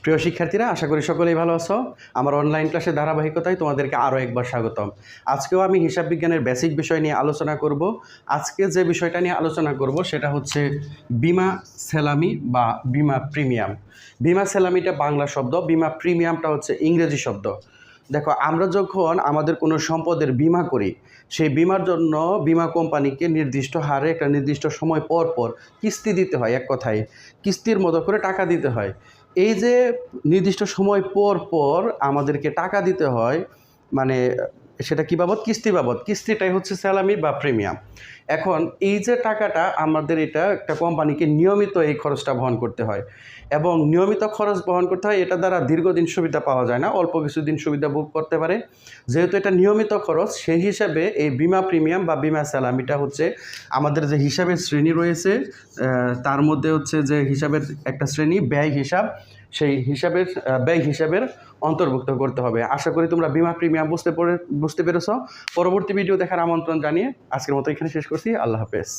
প্রিয় শিক্ষার্থীরা, আশা করি সকলেই ভালো আছো। আমার অনলাইন ক্লাসের ধারাবাহিকতায় তোমাদেরকে আরও একবার স্বাগতম। আজকেও আমি হিসাব বিজ্ঞানের বেসিক বিষয় নিয়ে আলোচনা করব। আজকে যে বিষয়টা নিয়ে আলোচনা করব সেটা হচ্ছে বিমা সেলামি বা বিমা প্রিমিয়াম। বিমা সেলামিটা বাংলা শব্দ, বিমা প্রিমিয়ামটা হচ্ছে ইংরেজি শব্দ। দেখো, আমরা যখন আমাদের কোনো সম্পদের বিমা করি, সেই বিমার জন্য বিমা কোম্পানিকে নির্দিষ্ট হারে একটা নির্দিষ্ট সময় পর পর কিস্তি দিতে হয়। এক কথায় কিস্তির মতো করে টাকা দিতে হয়। এই যে নির্দিষ্ট সময় পর পর আমাদেরকে টাকা দিতে হয়, মানে সেটা কী বাবদ? কিস্তি বাবদ। কিস্তিটাই হচ্ছে স্যালামি বা প্রিমিয়াম। এখন এই যে টাকাটা আমাদের, এটা একটা কোম্পানিকে নিয়মিত এই খরচটা বহন করতে হয়, এবং নিয়মিত খরচ বহন করতে হয়। এটা দ্বারা দীর্ঘদিন সুবিধা পাওয়া যায় না, অল্প কিছুদিন সুবিধা ভোগ করতে পারে। যেহেতু এটা নিয়মিত খরচ, সেই হিসাবে এই বিমা প্রিমিয়াম বা বিমা স্যালামিটা হচ্ছে আমাদের যে হিসাবের শ্রেণী রয়েছে, তার মধ্যে হচ্ছে যে হিসাবের একটা শ্রেণী ব্যয় হিসাব, সেই হিসাবের ব্যয় হিসাবের অন্তর্ভুক্ত করতে হবে। আশা করি তোমরা বিমা প্রিমিয়াম বুঝতে পেরেছ। পরবর্তী ভিডিও দেখার আমন্ত্রণ জানিয়ে আজকের মতো এখানে শেষ করছি। আল্লাহ হাফেজ।